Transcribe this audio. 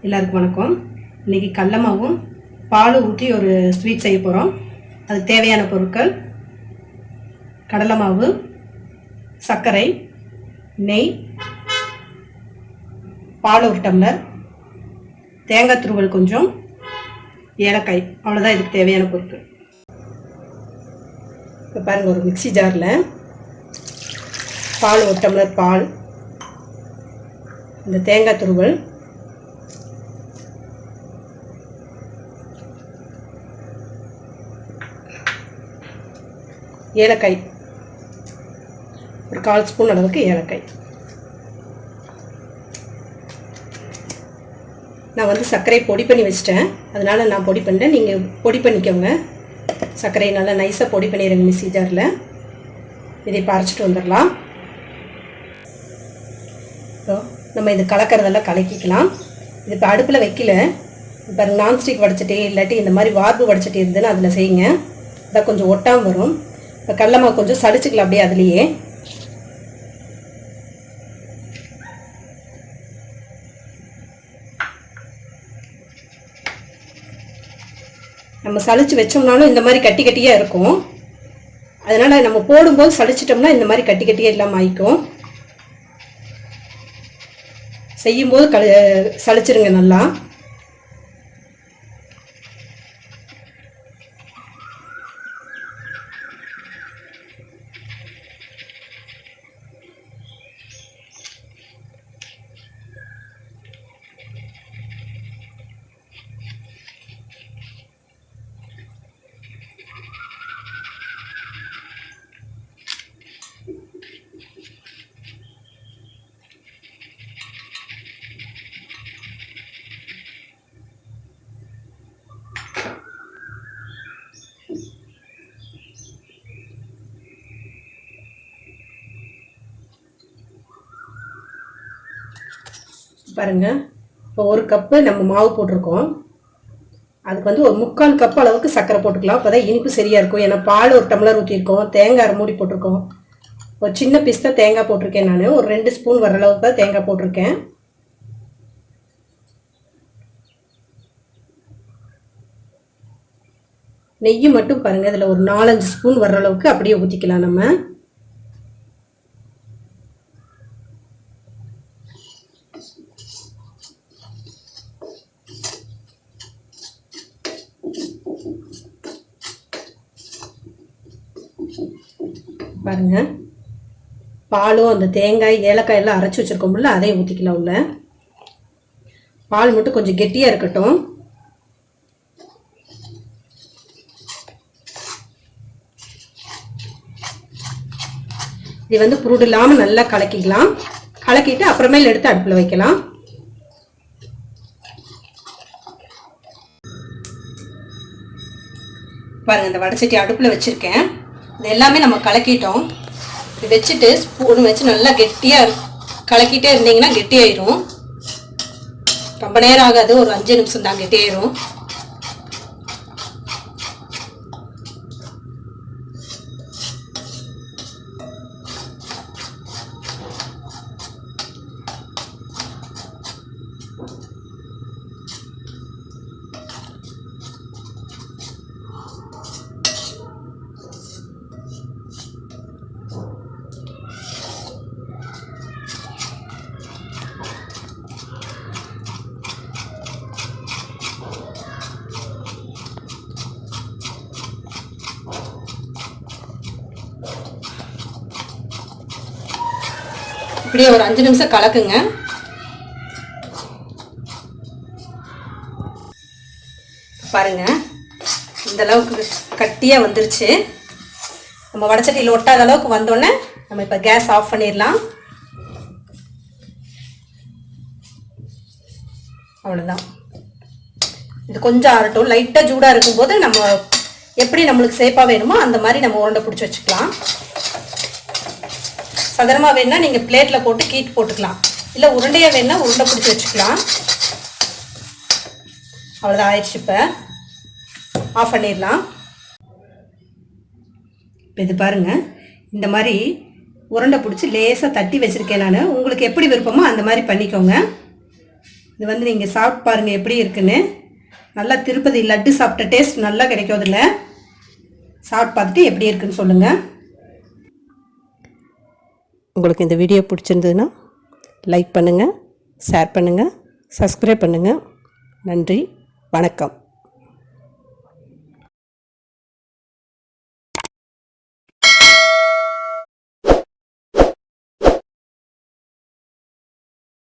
எல்லாருக்கும் வணக்கம். இன்றைக்கி கடல மாவும் பாலும் ஊற்றி ஒரு ஸ்வீட் செய்ய போகிறோம். அதுக்கு தேவையான பொருட்கள்: கடலை மாவு, சர்க்கரை, நெய், பால் ஒரு டம்ளர், தேங்காய் துருவல் கொஞ்சம், ஏலக்காய். அவ்வளோதான் இதுக்கு தேவையான பொருட்கள். இப்போ பாருங்கள், ஒரு மிக்சி ஜாரில் பால் ஒரு டம்ளர் பால், இந்த தேங்காய் துருவல், ஏலக்காய், ஒரு 1/4 ஸ்பூன் அளவுக்கு ஏலக்காய். நான் வந்து சர்க்கரை பொடி பண்ணி வச்சிட்டேன், அதனால் நான் பொடி பண்ணிட்டேன். நீங்கள் பொடி பண்ணிக்கோங்க. சர்க்கரை நல்லா நைஸாக பொடி பண்ணிடுங்க மிக்ஸி ஜாரில். இதை பறிச்சிட்டு வந்துடலாம். நம்ம இது கலக்கிறதெல்லாம் கலக்கிக்கலாம். இது இப்போ அடுப்பில் வைக்கல. இப்போ நான்ஸ்டிக் வடைச்சட்டி இல்லாட்டி இந்த மாதிரி வார்ப்பு வடைச்சட்டி இருந்துன்னு அதில் செய்யுங்க. அதான் கொஞ்சம் ஒட்டாமல் வரும். இப்போ கடல மாவு கொஞ்சம் சளிச்சுக்கலாம் அப்படியே அதுலேயே. நம்ம சளிச்சு வச்சோம்னாலும் இந்த மாதிரி கட்டி கட்டியாக இருக்கும். அதனால் நம்ம போடும்போது சளிச்சிட்டோம்னா இந்த மாதிரி கட்டி கட்டியாக இல்லாமல் ஆயிக்கும். செய்யும்போது சளிச்சிருங்க நல்லா. பாருங்கள், இப்போ 1 கப்பு நம்ம மாவு போட்டிருக்கோம். அதுக்கு வந்து ஒரு 3/4 கப் அளவுக்கு சர்க்கரை போட்டுக்கலாம். அப்போ தான் இனிப்பு சரியாக இருக்கும். ஏன்னா பால் ஒரு டம்ளர் ஊற்றிருக்கோம், தேங்காய் அரை மூடி போட்டிருக்கோம். ஒரு சின்ன பிஸ்தா தேங்காய் போட்டிருக்கேன். நான் ஒரு 2 ஸ்பூன் வர அளவுக்கு தான் தேங்காய் போட்டிருக்கேன். நெய் மட்டும் பாருங்கள், இதில் ஒரு 4-5 ஸ்பூன் வர அளவுக்கு அப்படியே ஊற்றிக்கலாம். நம்ம பாருங்க, பாலும் அந்த தேங்காய் ஏலக்காய் எல்லாம் அரைச்சி வச்சிருக்கோம்ல, அதையும் ஊற்றிக்கலாம். உள்ள பால் மட்டும் கொஞ்சம் கெட்டியாக இருக்கட்டும். இது வந்து புருடு இல்லாமல் நல்லா கலக்கிக்கலாம். கலக்கிட்டு அப்புறமேல எடுத்து அடுப்பில் வைக்கலாம். பாருங்க, இந்த வடைச்சட்டி அடுப்பில் வச்சிருக்கேன். இது எல்லாமே நம்ம கலக்கிட்டோம். இது வச்சுட்டு ஸ்பூன் வச்சு நல்லா கெட்டியாக கலக்கிட்டே இருந்தீங்கன்னா கெட்டியாயிரும். ரொம்ப நேரம் ஆகாது, ஒரு 5 நிமிஷம் தான் கெட்டியாயிரும். இப்படியே ஒரு 5 நிமிஷம் கலக்குங்க. பாருங்க, இந்த அளவுக்கு கட்டியாக வந்துருச்சு. நம்ம வடைச்சட்டியில் ஒட்டாத அளவுக்கு வந்தோடனே நம்ம இப்போ கேஸ் ஆஃப் பண்ணிடலாம். அவ்வளோதான். இது கொஞ்சம் ஆறட்டும். லைட்டாக சூடாக இருக்கும்போது நம்ம எப்படி நம்மளுக்கு சேஃபாக வேணுமோ அந்த மாதிரி நம்ம உருண்டை பிடிச்சி வச்சுக்கலாம். சதுரமாக வேணுன்னா நீங்கள் பிளேட்டில் போட்டு கீட்டு போட்டுக்கலாம். இல்லை உருண்டையாக வேணுன்னா உருண்டை பிடிச்சி வச்சுக்கலாம். அவ்வளோதான், ஆயிடுச்சு. இப்போ ஆஃப் பண்ணிடலாம். இப்போ இது பாருங்கள், இந்த மாதிரி உருண்டை பிடிச்சி லேசாக தட்டி வச்சுருக்கேன் நான். உங்களுக்கு எப்படி விருப்பமோ அந்த மாதிரி பண்ணிக்கோங்க. இது வந்து நீங்கள் சாப்பிட்டு பாருங்கள் எப்படி இருக்குன்னு. நல்லா திருப்பதி லட்டு சாப்பிட்ட டேஸ்ட் நல்லா கிடைக்கும். அதில் சாப்பிட்டு பார்த்துட்டு எப்படி இருக்குன்னு சொல்லுங்கள். உங்களுக்கு இந்த வீடியோ பிடிச்சிருந்ததுன்னா லைக் பண்ணுங்கள், ஷேர் பண்ணுங்கள், சப்ஸ்கிரைப் பண்ணுங்கள். நன்றி, வணக்கம்.